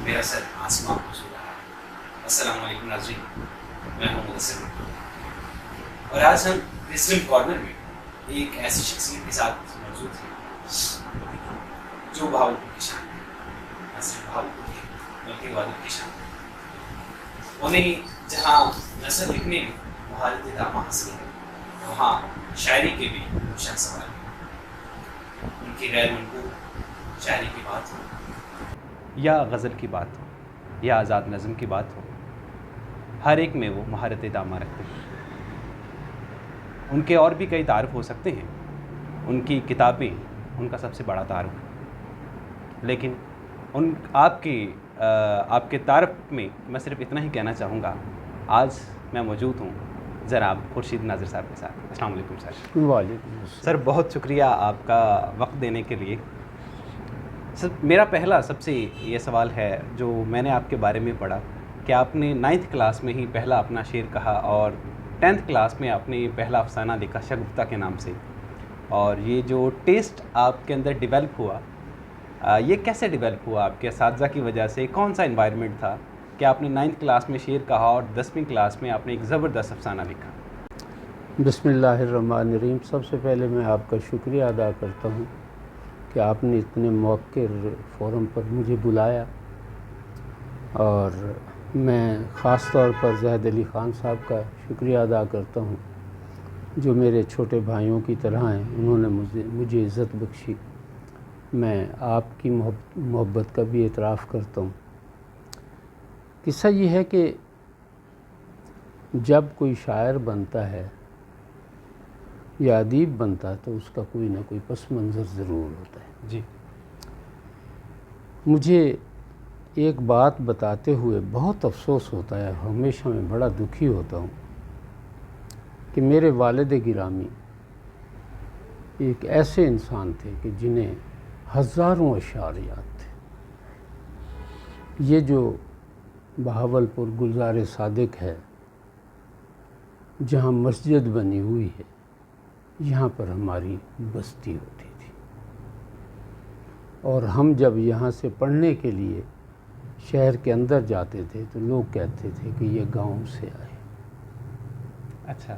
میرا سر آسمان کو چھو رہا ہے۔ السلام علیکم ناظرین، میں ہوں مدثر اور آج ہم وزڈم کارنر میں ایک ایسی شخصیت کے ساتھ موجود ہیں جو بہاولپور کی شان ہے، نہ صرف بہاولپور کی بلکہ گوادر کی شان ہے۔ انہیں جہاں نثر لکھنے میں مہارت دامہ حاصل ہے، وہاں شاعری کے بھی روشن سوال ہے۔ ان کی غیر منقول شاعری کی بات ہو یا غزل کی بات ہو یا آزاد نظم کی بات ہو، ہر ایک میں وہ مہارت دامہ رکھتے ہیں۔ ان کے اور بھی کئی تعارف ہو سکتے ہیں، ان کی کتابیں ان کا سب سے بڑا تعارف ہے، لیکن آپ کے تعارف میں میں صرف اتنا ہی کہنا چاہوں گا، آج میں موجود ہوں جناب خورشید ناظر صاحب کے ساتھ۔ السلام علیکم سر۔ وعلیکم السلام سر بہت شکریہ آپ کا وقت دینے کے لیے۔ میرا پہلا سب سے یہ سوال ہے، جو میں نے آپ کے بارے میں پڑھا کہ آپ نے 9th کلاس میں ہی پہلا اپنا شعر کہا اور 10th کلاس میں آپ نے پہلا افسانہ لکھا شگفتہ کے نام سے، اور یہ جو ٹیسٹ آپ کے اندر ڈیولپ ہوا، یہ کیسے ڈیولپ ہوا؟ آپ کے اساتذہ کی وجہ سے؟ کون سا انوائرمنٹ تھا کہ آپ نے 9th کلاس میں شعر کہا اور 10ویں کلاس میں آپ نے ایک زبردست افسانہ لکھا؟ بسم اللہ الرحمن الرحیم۔ سب سے پہلے میں آپ کا شکریہ ادا کرتا ہوں کہ آپ نے اتنے موقر فورم پر مجھے بلایا، اور میں خاص طور پر زاہد علی خان صاحب کا شکریہ ادا کرتا ہوں جو میرے چھوٹے بھائیوں کی طرح ہیں، انہوں نے مجھے عزت بخشی۔ میں آپ کی محبت کا بھی اعتراف کرتا ہوں۔ قصہ یہ ہے کہ جب کوئی شاعر بنتا ہے یا ادیب بنتا ہے تو اس کا کوئی نہ کوئی پس منظر ضرور ہوتا ہے۔ جی، مجھے ایک بات بتاتے ہوئے بہت افسوس ہوتا ہے، ہمیشہ میں بڑا دکھی ہوتا ہوں کہ میرے والد گرامی ایک ایسے انسان تھے کہ جنہیں ہزاروں اشعار یاد تھے۔ یہ جو بہاولپور گلزار صادق ہے، جہاں مسجد بنی ہوئی ہے، یہاں پر ہماری بستی ہوتی تھی، اور ہم جب یہاں سے پڑھنے کے لیے شہر کے اندر جاتے تھے تو لوگ کہتے تھے کہ یہ گاؤں سے آئے۔ اچھا۔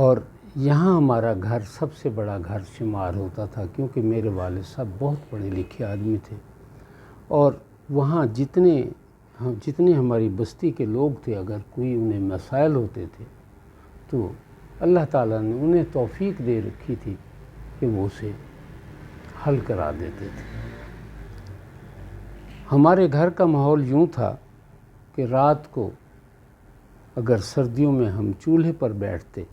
اور یہاں ہمارا گھر سب سے بڑا گھر شمار ہوتا تھا، کیونکہ میرے والد صاحب بہت پڑھے لکھے آدمی تھے، اور وہاں جتنے ہماری بستی کے لوگ تھے، اگر کوئی انہیں مسائل ہوتے تھے تو اللہ تعالیٰ نے انہیں توفیق دے رکھی تھی کہ وہ اسے حل کرا دیتے تھے۔ ہمارے گھر کا ماحول یوں تھا کہ رات کو اگر سردیوں میں ہم چولہے پر بیٹھتے،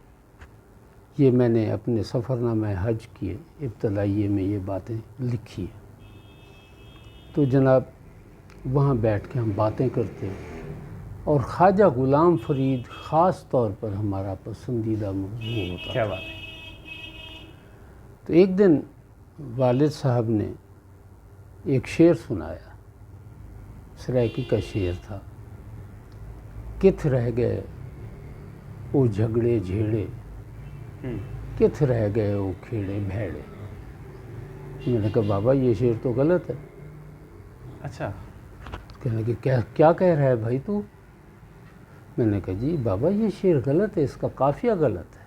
یہ میں نے اپنے سفر نامہ حج کیے ابتدائیے میں یہ باتیں لکھی ہیں، تو جناب وہاں بیٹھ کے ہم باتیں کرتے، اور خواجہ غلام فرید خاص طور پر ہمارا پسندیدہ موضوع ہوتا۔ کیا بات ہے۔ تو ایک دن والد صاحب نے ایک شعر سنایا، سرائکی کا شعر تھا، کت رہ گئے او جھگڑے جھیڑے، کت رہ گئے او کھیڑے بھیڑے۔ میں نے کہا بابا یہ شعر تو غلط ہے۔ اچھا۔ کہنے کہ کیا کہہ رہا ہے بھائی تو؟ میں نے کہا جی بابا یہ شعر غلط ہے، اس کا قافیہ غلط ہے۔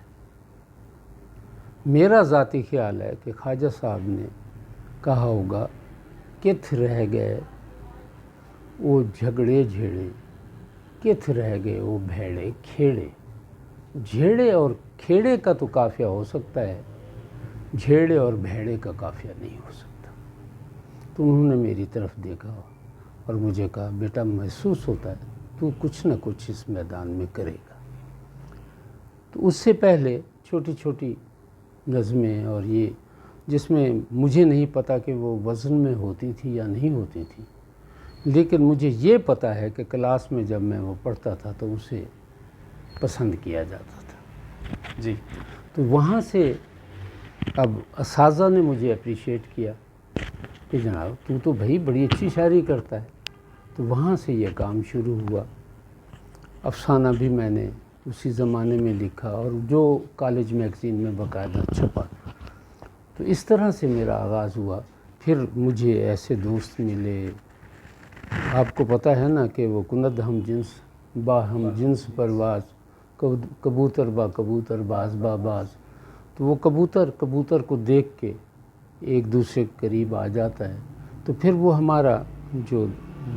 میرا ذاتی خیال ہے کہ خواجہ صاحب نے کہا ہوگا کت رہ گئے او جھگڑے جھیڑے، کت رہ گئے او بھیڑے کھیڑے۔ جھیڑے اور کھیڑے کا تو قافیہ ہو سکتا ہے، جھیڑے اور بھیڑے کا قافیہ نہیں ہو سکتا۔ تو انہوں نے میری طرف دیکھا اور مجھے کہا بیٹا محسوس ہوتا ہے تو کچھ نہ کچھ اس میدان میں کرے گا۔ تو اس سے پہلے چھوٹی چھوٹی نظمیں، اور یہ جس میں مجھے نہیں پتا کہ وہ وزن میں ہوتی تھی یا نہیں ہوتی تھی، لیکن مجھے یہ پتا ہے کہ کلاس میں جب میں وہ پڑھتا تھا تو اسے پسند کیا جاتا تھا۔ جی۔ تو وہاں سے اب اساتذہ نے مجھے اپریشیٹ کیا کہ جناب تو بھائی بڑی اچھی شاعری کرتا ہے۔ تو وہاں سے یہ کام شروع ہوا۔ افسانہ بھی میں نے اسی زمانے میں لکھا اور جو کالج میگزین میں باقاعدہ چھپا۔ تو اس طرح سے میرا آغاز ہوا۔ پھر مجھے ایسے دوست ملے آپ کو پتہ ہے نا کہ وہ کند ہم جنس با ہم جنس پرواز، کبوتر با کبوتر باز با باز، تو وہ کبوتر کو دیکھ کے ایک دوسرے کے قریب آ جاتا ہے، تو پھر وہ ہمارا جو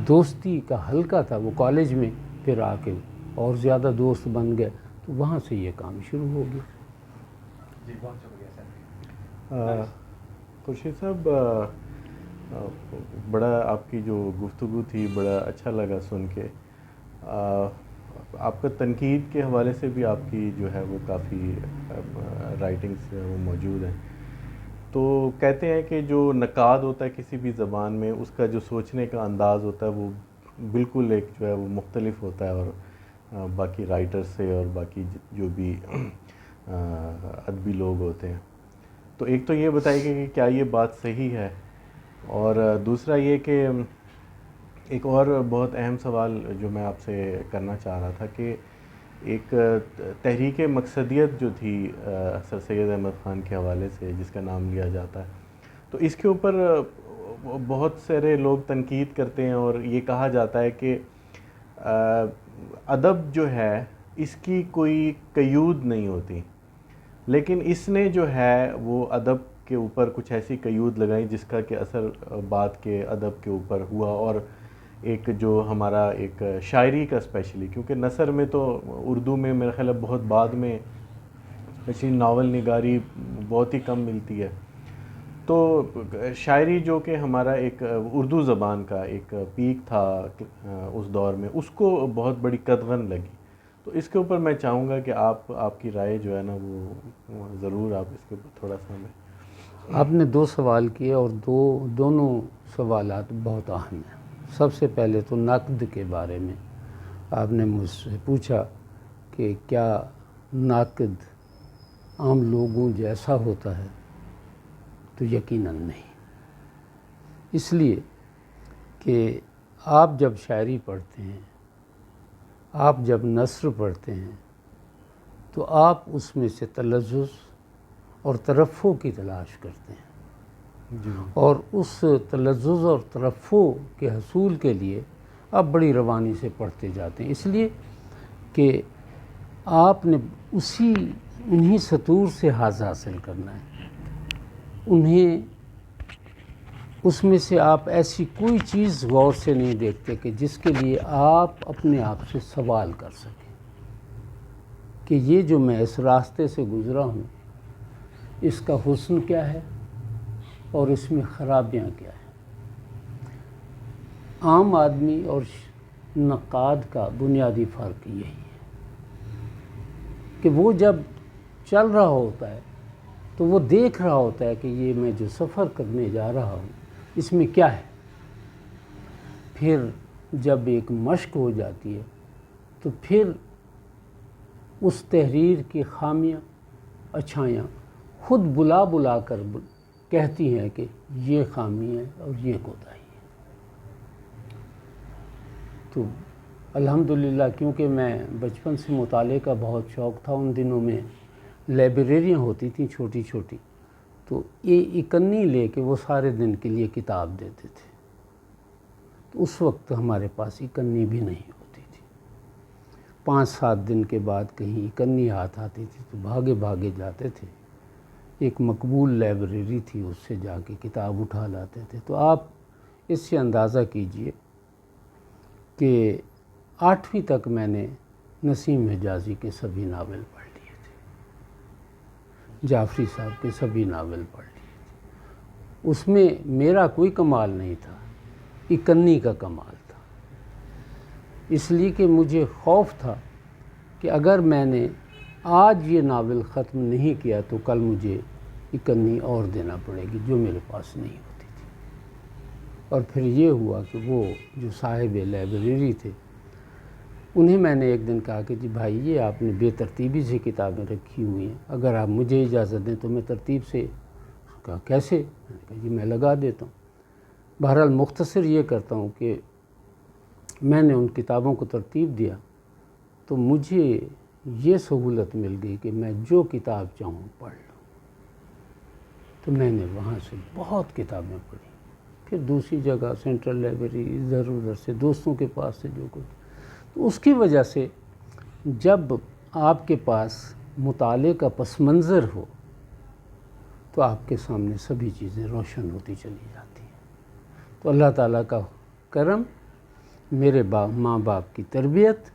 دوستی کا حلقہ تھا وہ کالج میں پھر آ کے اور زیادہ دوست بن گئے، تو وہاں سے یہ کام شروع ہو گیا۔ جی بہت شکریہ سر۔ خورشید صاحب، بڑا آپ کی جو گفتگو تھی بڑا اچھا لگا سن کے۔ آپ کا تنقید کے حوالے سے بھی آپ کی جو ہے وہ کافی رائٹنگس وہ موجود ہیں۔ تو کہتے ہیں کہ جو نقاد ہوتا ہے کسی بھی زبان میں، اس کا جو سوچنے کا انداز ہوتا ہے وہ بالکل ایک جو ہے وہ مختلف ہوتا ہے اور باقی رائٹر سے اور باقی جو بھی ادبی لوگ ہوتے ہیں۔ تو ایک تو یہ بتائیے کہ کیا یہ بات صحیح ہے، اور دوسرا یہ کہ ایک اور بہت اہم سوال جو میں آپ سے کرنا چاہ رہا تھا کہ ایک تحریک مقصدیت جو تھی سر سید احمد خان کے حوالے سے جس کا نام لیا جاتا ہے، تو اس کے اوپر بہت سارے لوگ تنقید کرتے ہیں اور یہ کہا جاتا ہے کہ ادب جو ہے اس کی کوئی قیود نہیں ہوتی، لیکن اس نے جو ہے وہ ادب کے اوپر کچھ ایسی قیود لگائیں جس کا کہ اثر بعد کے ادب کے اوپر ہوا، اور ایک جو ہمارا ایک شاعری کا اسپیشلی، کیونکہ نثر میں تو اردو میں میرا خیال ہے بہت بعد میں اسپیشلی ناول نگاری بہت ہی کم ملتی ہے، تو شاعری جو کہ ہمارا ایک اردو زبان کا ایک پیک تھا اس دور میں، اس کو بہت بڑی قدغن لگی۔ تو اس کے اوپر میں چاہوں گا کہ آپ کی رائے جو ہے نا وہ ضرور آپ اس کے اوپر تھوڑا سا ہمیں۔ آپ نے دو سوال کیے اور دونوں سوالات بہت اہم ہیں۔ سب سے پہلے تو نقد کے بارے میں آپ نے مجھ سے پوچھا کہ کیا ناقد عام لوگوں جیسا ہوتا ہے، تو یقیناً نہیں، اس لیے کہ آپ جب شاعری پڑھتے ہیں، آپ جب نثر پڑھتے ہیں، تو آپ اس میں سے تلذذ اور ترفع کی تلاش کرتے ہیں، جی، اور اس تلذذ اور ترفع کے حصول کے لیے آپ بڑی روانی سے پڑھتے جاتے ہیں، اس لیے کہ آپ نے انہی سطور سے حظ حاصل کرنا ہے، اس میں سے آپ ایسی کوئی چیز غور سے نہیں دیکھتے کہ جس کے لیے آپ اپنے آپ سے سوال کر سکیں کہ یہ جو میں اس راستے سے گزرا ہوں اس کا حسن کیا ہے اور اس میں خرابیاں کیا ہیں۔ عام آدمی اور نقاد کا بنیادی فرق یہی ہے کہ وہ جب چل رہا ہوتا ہے تو وہ دیکھ رہا ہوتا ہے کہ یہ میں جو سفر کرنے جا رہا ہوں اس میں کیا ہے، پھر جب ایک مشق ہو جاتی ہے تو پھر اس تحریر کی خامیاں اچھائیاں خود بلا کر کہتی ہیں کہ یہ خامی ہے اور یہ کوتاہی ہے۔ تو الحمدللہ کیونکہ میں بچپن سے مطالعے کا بہت شوق تھا، ان دنوں میں لائبریریاں ہوتی تھیں چھوٹی چھوٹی، تو یہ اکنی لے کے وہ سارے دن کے لیے کتاب دیتے تھے، تو اس وقت ہمارے پاس اکنی بھی نہیں ہوتی تھی، 5-7 دن کے بعد کہیں اکنی ہاتھ آتی تھی تو بھاگے جاتے تھے، ایک مقبول لائبریری تھی اس سے جا کے کتاب اٹھا لاتے تھے۔ تو آپ اس سے اندازہ کیجئے کہ 8ویں تک میں نے نسیم حجازی کے سبھی ناول پڑھ لیے تھے، جعفری صاحب کے سبھی ناول پڑھ لیے تھے، اس میں میرا کوئی کمال نہیں تھا، اکنی کا کمال تھا، اس لیے کہ مجھے خوف تھا کہ اگر میں نے آج یہ ناول ختم نہیں کیا تو کل مجھے اکنی اور دینا پڑے گی جو میرے پاس نہیں ہوتی تھی۔ اور پھر یہ ہوا کہ وہ جو صاحب لائبریری تھے انہیں میں نے ایک دن کہا کہ جی بھائی یہ آپ نے بے ترتیبی سے کتابیں رکھی ہوئی ہیں، اگر آپ مجھے اجازت دیں تو میں ترتیب سے، کہا کیسے؟ میں نے کہا جی میں لگا دیتا ہوں۔ بہرحال مختصر یہ کرتا ہوں کہ میں نے ان کتابوں کو ترتیب دیا تو مجھے یہ سہولت مل گئی کہ میں جو کتاب چاہوں پڑھ لوں، تو میں نے وہاں سے بہت کتابیں پڑھی، پھر دوسری جگہ سینٹرل لائبریری ادھر ادھر سے دوستوں کے پاس سے جو کچھ. تو اس کی وجہ سے جب آپ کے پاس مطالعے کا پس منظر ہو تو آپ کے سامنے سبھی چیزیں روشن ہوتی چلی جاتی ہیں. تو اللہ تعالیٰ کا کرم، میرے ماں باپ کی تربیت،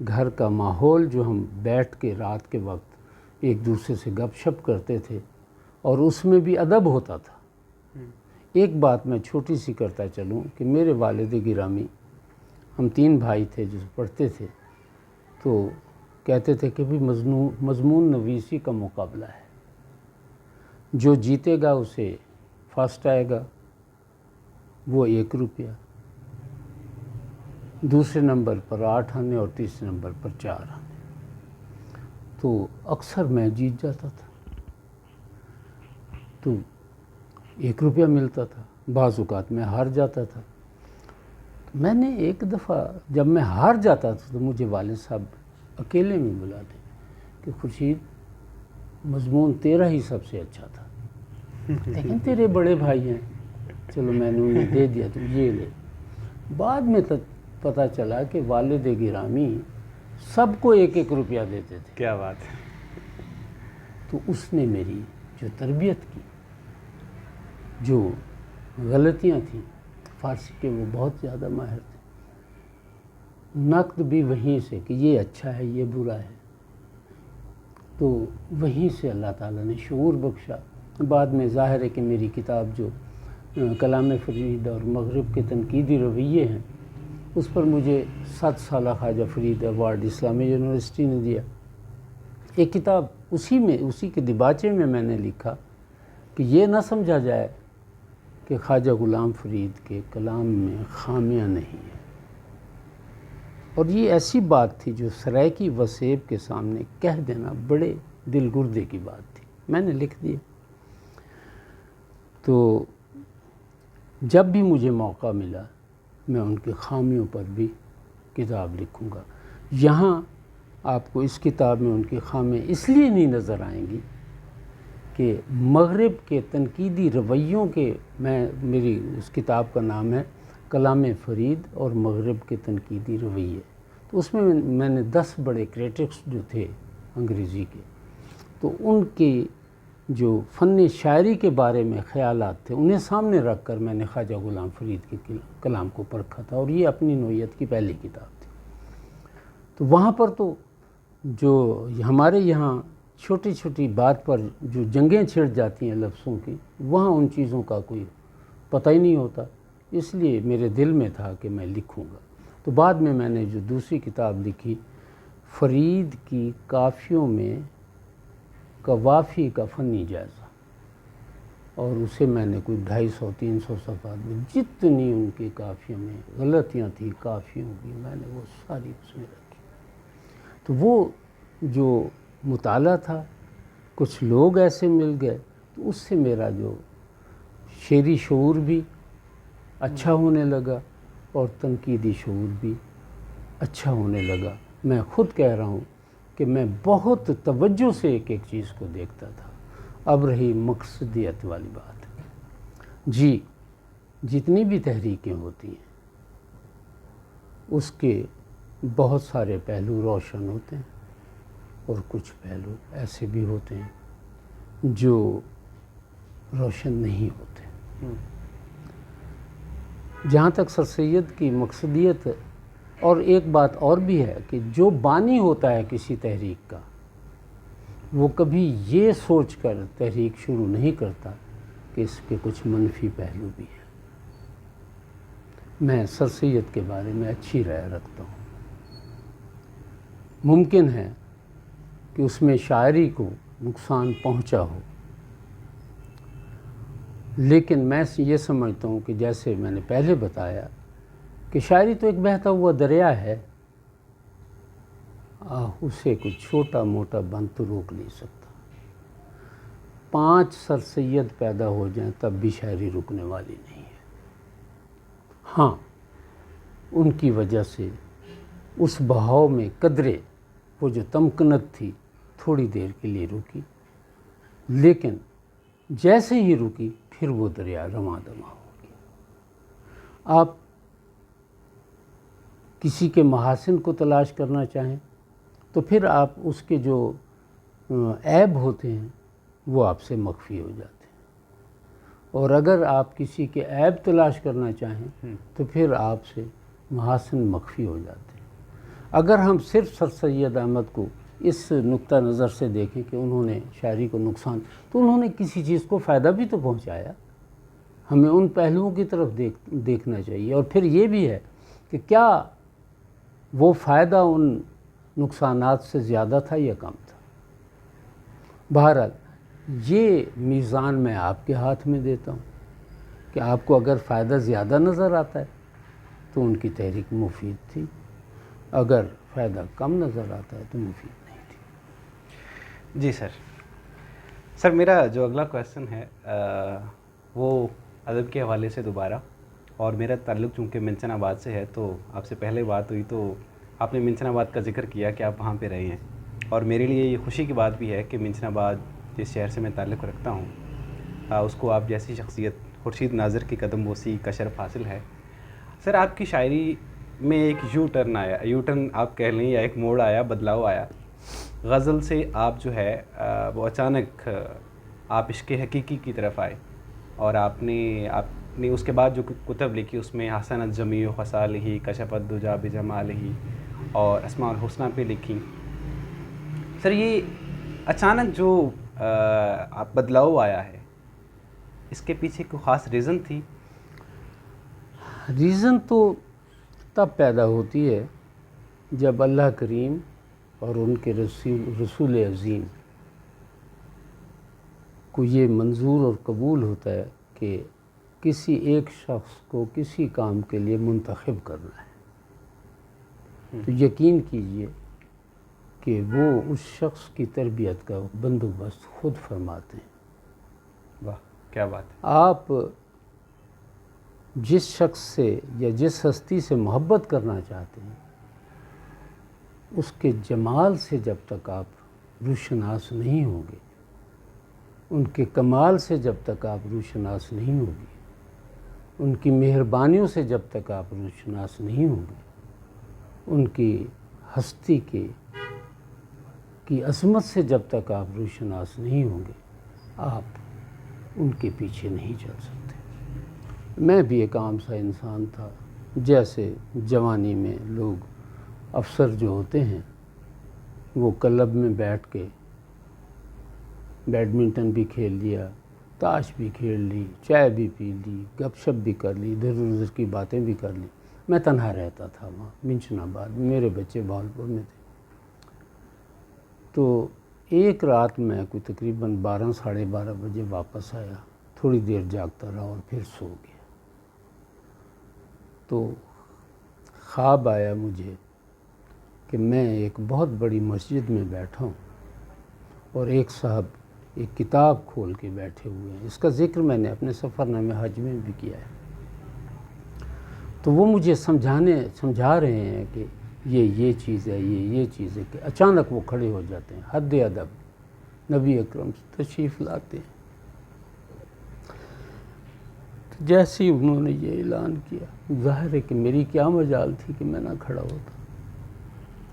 گھر کا ماحول جو ہم بیٹھ کے رات کے وقت ایک دوسرے سے گپ شپ کرتے تھے اور اس میں بھی ادب ہوتا تھا. ایک بات میں چھوٹی سی کرتا چلوں کہ میرے والد گرامی، ہم 3 بھائی تھے جو پڑھتے تھے، تو کہتے تھے کہ بھی مضمون نویسی کا مقابلہ ہے، جو جیتے گا اسے فرسٹ آئے گا وہ 1 روپیہ، دوسرے نمبر پر 8 آنے اور تیسرے نمبر پر 4 آنے. تو اکثر میں جیت جاتا تھا تو 1 روپیہ ملتا تھا، بعض اوقات میں ہار جاتا تھا. میں نے ایک دفعہ جب میں ہار جاتا تھا تو مجھے والد صاحب اکیلے میں بلاتے کہ خورشید مضمون تیرا ہی سب سے اچھا تھا، لیکن تیرے بڑے بھائی ہیں. چلو میں نے انہیں دے دیا تو یہ لے. بعد میں پتہ چلا کہ والد گرامی سب کو 1-1 روپیہ دیتے تھے. کیا بات ہے. تو اس نے میری جو تربیت کی، جو غلطیاں تھیں فارسی کے وہ بہت زیادہ ماہر تھے، نقد بھی وہیں سے کہ یہ اچھا ہے یہ برا ہے، تو وہیں سے اللہ تعالیٰ نے شعور بخشا. بعد میں ظاہر ہے کہ میری کتاب جو کلام فرید اور مغرب کے تنقیدی رویے ہیں، اس پر مجھے 7 سالہ خواجہ فرید ایوارڈ اسلامی یونیورسٹی نے دیا. ایک کتاب اسی کے دیباچے میں نے لکھا کہ یہ نہ سمجھا جائے کہ خواجہ غلام فرید کے کلام میں خامیاں نہیں ہیں. اور یہ ایسی بات تھی جو سرائیکی وسیب کے سامنے کہہ دینا بڑے دل گردے کی بات تھی. میں نے لکھ دیا. تو جب بھی مجھے موقع ملا میں ان کے خامیوں پر بھی کتاب لکھوں گا. یہاں آپ کو اس کتاب میں ان کی خامیاں اس لیے نہیں نظر آئیں گی کہ مغرب کے تنقیدی رویوں کے میری اس کتاب کا نام ہے کلام فرید اور مغرب کے تنقیدی رویے. تو اس میں نے 10 بڑے کریٹکس جو تھے انگریزی کے، تو ان کی جو فن شاعری کے بارے میں خیالات تھے انہیں سامنے رکھ کر میں نے خواجہ غلام فرید کے کلام کو پرکھا تھا، اور یہ اپنی نوعیت کی پہلی کتاب تھی. تو وہاں پر تو جو ہمارے یہاں چھوٹی چھوٹی بات پر جو جنگیں چھڑ جاتی ہیں لفظوں کی، وہاں ان چیزوں کا کوئی پتہ ہی نہیں ہوتا. اس لیے میرے دل میں تھا کہ میں لکھوں گا. تو بعد میں نے جو دوسری کتاب لکھی فرید کی کافیوں میں قوافی کا فنی جائزہ، اور اسے میں نے کوئی 250-300 صفحات میں جتنی ان کی کافیوں میں غلطیاں تھیں کافیوں کی میں نے وہ ساری اس میں رکھی. تو وہ جو مطالعہ تھا، کچھ لوگ ایسے مل گئے تو اس سے میرا جو شعری شعور بھی اچھا ہونے لگا اور تنقیدی شعور بھی اچھا ہونے لگا. میں خود کہہ رہا ہوں کہ میں بہت توجہ سے ایک ایک چیز کو دیکھتا تھا. اب رہی مقصدیت والی بات، جی جتنی بھی تحریکیں ہوتی ہیں اس کے بہت سارے پہلو روشن ہوتے ہیں اور کچھ پہلو ایسے بھی ہوتے ہیں جو روشن نہیں ہوتے. جہاں تک سر سید کی مقصدیت، اور ایک بات اور بھی ہے کہ جو بانی ہوتا ہے کسی تحریک کا وہ کبھی یہ سوچ کر تحریک شروع نہیں کرتا کہ اس کے کچھ منفی پہلو بھی ہیں. میں سر سید کے بارے میں اچھی رائے رکھتا ہوں. ممکن ہے کہ اس میں شاعری کو نقصان پہنچا ہو، لیکن میں یہ سمجھتا ہوں کہ جیسے میں نے پہلے بتایا کہ شاعری تو ایک بہتا ہوا دریا ہے، اسے کوئی چھوٹا موٹا بند تو روک نہیں سکتا. 5 سر سید پیدا ہو جائیں تب بھی شاعری رکنے والی نہیں ہے. ہاں ان کی وجہ سے اس بہاؤ میں قدرے وہ جو تمکنت تھی تھوڑی دیر کے لیے رکی، لیکن جیسے ہی رکی پھر وہ دریا رواں دواں ہو گیا. آپ کسی کے محاسن کو تلاش کرنا چاہیں تو پھر آپ اس کے جو عیب ہوتے ہیں وہ آپ سے مخفی ہو جاتے ہیں، اور اگر آپ کسی کے عیب تلاش کرنا چاہیں تو پھر آپ سے محاسن مخفی ہو جاتے ہیں۔ اگر ہم صرف سر سید احمد کو اس نقطہ نظر سے دیکھیں کہ انہوں نے شاعری کو نقصان، تو انہوں نے کسی چیز کو فائدہ بھی تو پہنچایا، ہمیں ان پہلوؤں کی طرف دیکھنا چاہیے، اور پھر یہ بھی ہے کہ کیا وہ فائدہ ان نقصانات سے زیادہ تھا یا کم تھا۔ بہرحال یہ میزان میں آپ کے ہاتھ میں دیتا ہوں کہ آپ کو اگر فائدہ زیادہ نظر آتا ہے تو ان کی تحریک مفید تھی، اگر فائدہ کم نظر آتا ہے تو مفید نہیں تھی۔ جی سر میرا جو اگلا کویسچن ہے وہ ادب کے حوالے سے دوبارہ، اور میرا تعلق چونکہ منچن آباد سے ہے، تو آپ سے پہلے بات ہوئی تو آپ نے منچن آباد کا ذکر کیا کہ آپ وہاں پہ رہے ہیں، اور میرے لیے یہ خوشی کی بات بھی ہے کہ منچن آباد جس شہر سے میں تعلق رکھتا ہوں اس کو آپ جیسی شخصیت خورشید ناظر کی قدم بوسی کا شرف حاصل ہے۔ سر آپ کی شاعری میں ایک یو ٹرن آپ کہہ لیں، یا ایک موڑ آیا، بدلاؤ آیا۔ غزل سے آپ جو ہے وہ اچانک آپ عشق حقیقی کی طرف آئے، اور آپ نے اس کے بعد جو کتب لکھی اس میں حسنت جمیع خصالہ، کشفت دجا بجمالہ اور اسماء الحسنہ پہ لکھی۔ سر یہ اچانک جو آپ بدلاؤ آیا ہے، اس کے پیچھے کوئی خاص ریزن تھی؟ ریزن تو تب پیدا ہوتی ہے جب اللہ کریم اور ان کے رسول عظیم کو یہ منظور اور قبول ہوتا ہے کہ کسی ایک شخص کو کسی کام کے لیے منتخب کرنا ہے، تو یقین کیجئے کہ وہ اس شخص کی تربیت کا بندوبست خود فرماتے ہیں۔ واہ کیا بات ہے! آپ جس شخص سے یا جس ہستی سے محبت کرنا چاہتے ہیں، اس کے جمال سے جب تک آپ روشناس نہیں ہوں گے، ان کے کمال سے جب تک آپ روشناس نہیں ہوں گے، ان کی مہربانیوں سے جب تک آپ روشناس نہیں ہوں گے، ان کی ہستی کی عظمت سے جب تک آپ روشناس نہیں ہوں گے، آپ ان کے پیچھے نہیں چل سکتے۔ میں بھی ایک عام سا انسان تھا، جیسے جوانی میں لوگ افسر جو ہوتے ہیں وہ کلب میں بیٹھ کے بیڈمنٹن بھی کھیل لیا، تاش بھی کھیل لی، چائے بھی پی لی، گپ شپ بھی کر لی، ادھر ادھر کی باتیں بھی کر لی۔ میں تنہا رہتا تھا وہاں منچن آباد، میرے بچے بہاولپور میں تھے۔ تو ایک رات میں کوئی تقریباً 12 ساڑھے 12 بجے واپس آیا، تھوڑی دیر جاگتا رہا اور پھر سو گیا۔ تو خواب آیا مجھے کہ میں ایک بہت بڑی مسجد میں بیٹھا ہوں اور ایک صاحب ایک کتاب کھول کے بیٹھے ہوئے ہیں۔ اس کا ذکر میں نے اپنے سفر نامہ حج میں بھی کیا ہے۔ تو وہ مجھے سمجھا رہے ہیں کہ یہ چیز ہے، یہ چیز ہے، کہ اچانک وہ کھڑے ہو جاتے ہیں، حد ادب نبی اکرم تشریف لاتے ہیں۔ تو جیسے ہی انہوں نے یہ اعلان کیا، ظاہر ہے کہ میری کیا مجال تھی کہ میں نہ کھڑا ہوتا،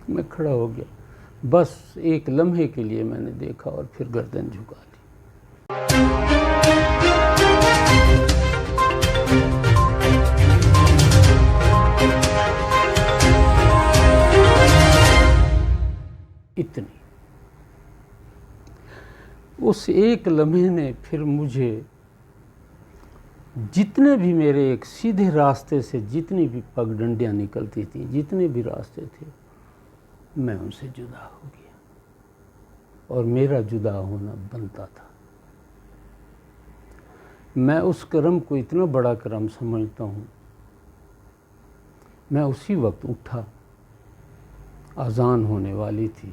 میں کھڑا ہو گیا۔ بس ایک لمحے کے لیے میں نے دیکھا اور پھر گردن جھکا لی۔ اتنی اس ایک لمحے نے پھر مجھے جتنے بھی میرے ایک سیدھے راستے سے جتنی بھی پگ ڈنڈیاں نکلتی تھیں، جتنے بھی راستے تھے، میں ان سے جدا ہو گیا، اور میرا جدا ہونا بنتا تھا۔ میں اس کرم کو اتنا بڑا کرم سمجھتا ہوں۔ میں اسی وقت اٹھا، اذان ہونے والی تھی،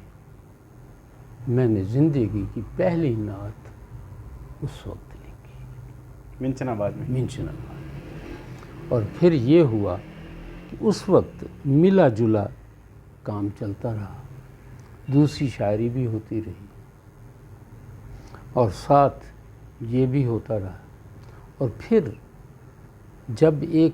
میں نے زندگی کی پہلی نعت اس وقت لکھی منچن آباد میں۔ منچن آباد۔ اور پھر یہ ہوا کہ اس وقت ملا جلا کام چلتا رہا، دوسری شاعری بھی ہوتی رہی، اور ساتھ یہ بھی ہوتا رہا۔ اور پھر جب ایک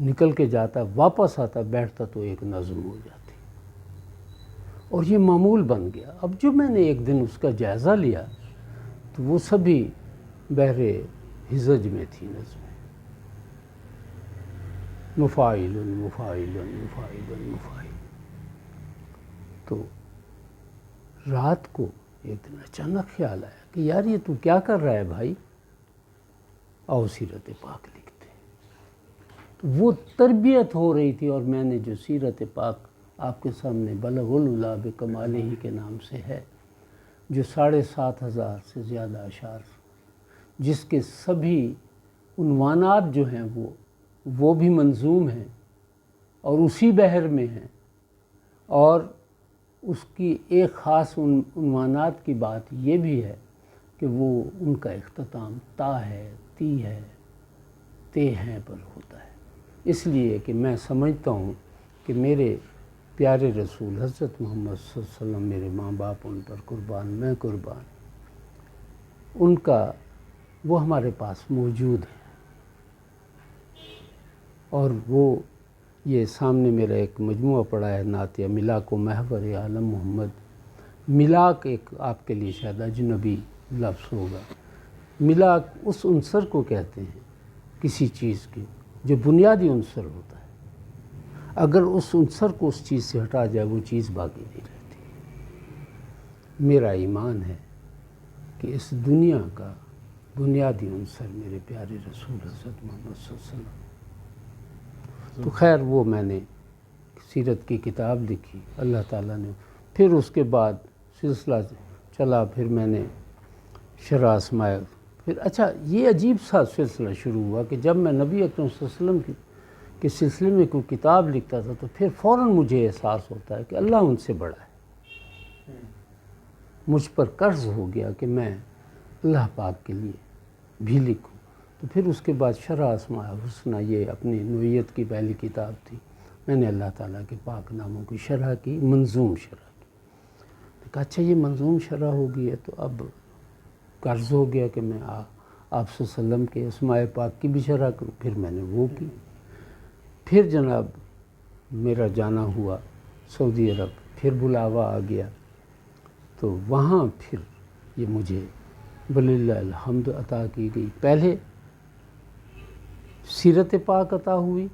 نکل کے جاتا، واپس آتا، بیٹھتا تو ایک نظم ہو جاتی، اور یہ معمول بن گیا۔ اب جو میں نے ایک دن اس کا جائزہ لیا تو وہ سبھی بحر ہزج میں تھی نظمیں، مفاعل مفاعل مفاعل مفاعل۔ تو رات کو ایک دن اچانک خیال آیا کہ یار یہ تو کیا کر رہا ہے بھائی، آؤ سیرت پاک لکھتے ہیں۔ وہ تربیت ہو رہی تھی، اور میں نے جو سیرت پاک آپ کے سامنے بلغ العلا بکمالہ کے نام سے ہے، جو 7,500 سے زیادہ اشعار، جس کے سبھی عنوانات جو ہیں وہ بھی منظوم ہیں اور اسی بحر میں ہیں، اور اس کی ایک خاص عنوانات کی بات یہ بھی ہے کہ وہ ان کا اختتام تا ہے، تی ہے، تے ہیں پر ہوتا ہے، اس لیے کہ میں سمجھتا ہوں کہ میرے پیارے رسول حضرت محمد صلی اللہ علیہ وسلم، میرے ماں باپ ان پر قربان، میں قربان، ان کا وہ ہمارے پاس موجود ہے۔ اور وہ یہ سامنے میرا ایک مجموعہ پڑا ہے نعتیہ ملاک و محور عالم محمد۔ ملاک ایک آپ کے لیے شاید اجنبی لفظ ہوگا۔ ملاک اس عنصر کو کہتے ہیں کسی چیز کی جو بنیادی عنصر ہوتا ہے، اگر اس عنصر کو اس چیز سے ہٹا جائے وہ چیز باقی نہیں رہتی۔ میرا ایمان ہے کہ اس دنیا کا بنیادی عنصر میرے پیارے رسول حضرت محمد صلی اللہ علیہ وسلم۔ تو خیر وہ میں نے سیرت کی کتاب لکھی، اللہ تعالیٰ نے پھر اس کے بعد سلسلہ چلا، پھر میں نے شرح اسماء، پھر اچھا یہ عجیب سا سلسلہ شروع ہوا کہ جب میں نبی اکرم صلی اللہ علیہ وسلم کے سلسلے میں کوئی کتاب لکھتا تھا تو پھر فوراً مجھے احساس ہوتا ہے کہ اللہ ان سے بڑا ہے۔ مجھ پر قرض ہو گیا کہ میں اللہ پاک کے لیے بھی لکھوں۔ تو پھر اس کے بعد شرح اسماء الحسنہ، یہ اپنی نوعیت کی پہلی کتاب تھی، میں نے اللہ تعالیٰ کے پاک ناموں کی شرح کی، منظوم شرح کی۔ کہا اچھا یہ منظوم شرح ہو گئی ہے تو اب قرض ہو گیا کہ میں آپ صلی اللہ علیہ وسلم کے اسماء پاک کی بھی شرح کروں۔ پھر میں نے وہ کی۔ پھر جناب میرا جانا ہوا سعودی عرب، پھر بلاوا آ گیا، تو وہاں پھر یہ مجھے وللہ الحمد عطا کی گئی۔ پہلے سیرت پاک عطا ہوئی،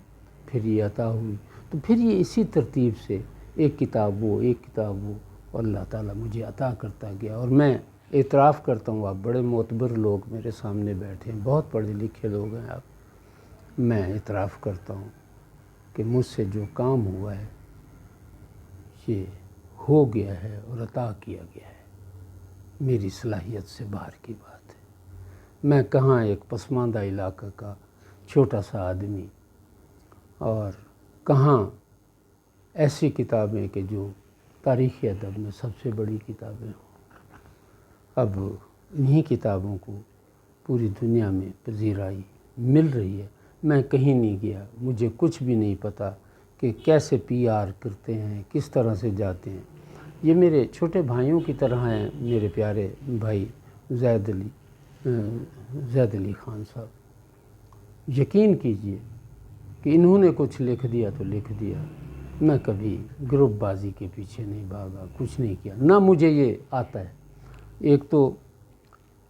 پھر یہ عطا ہوئی، تو پھر یہ اسی ترتیب سے ایک کتاب وہ، ایک کتاب وہ، اور اللہ تعالیٰ مجھے عطا کرتا گیا۔ اور میں اعتراف کرتا ہوں، آپ بڑے معتبر لوگ میرے سامنے بیٹھے ہیں، بہت پڑھے لکھے لوگ ہیں آپ، میں اعتراف کرتا ہوں کہ مجھ سے جو کام ہوا ہے یہ ہو گیا ہے اور عطا کیا گیا ہے، میری صلاحیت سے باہر کی بات ہے۔ میں کہاں ایک پسماندہ علاقہ کا چھوٹا سا آدمی، اور کہاں ایسی کتابیں کہ جو تاریخی ادب میں سب سے بڑی کتابیں ہوں۔ اب انہی کتابوں کو پوری دنیا میں پذیرائی مل رہی ہے۔ میں کہیں نہیں گیا، مجھے کچھ بھی نہیں پتہ کہ کیسے PR کرتے ہیں، کس طرح سے جاتے ہیں۔ یہ میرے چھوٹے بھائیوں کی طرح ہیں، میرے پیارے بھائی زید علی خان صاحب۔ یقین کیجئے کہ انہوں نے کچھ لکھ دیا تو لکھ دیا، میں کبھی گروپ بازی کے پیچھے نہیں بھاگا، کچھ نہیں کیا، نہ مجھے یہ آتا ہے۔ ایک تو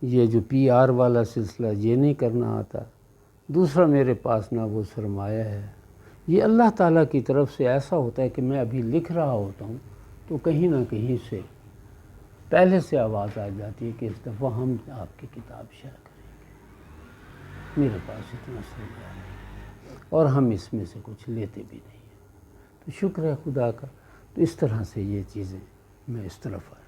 یہ جو PR والا سلسلہ یہ نہیں کرنا آتا، دوسرا میرے پاس نہ وہ سرمایہ ہے۔ یہ اللہ تعالیٰ کی طرف سے ایسا ہوتا ہے کہ میں ابھی لکھ رہا ہوتا ہوں تو کہیں نہ کہیں سے پہلے سے آواز آ جاتی ہے کہ اس دفعہ ہم آپ کی کتاب شائع کریں گے۔ میرے پاس اتنا سرمایہ نہیں، اور ہم اس میں سے کچھ لیتے بھی نہیں ہیں، تو شکر ہے خدا کا۔ تو اس طرح سے یہ چیزیں میں اس طرف آیا۔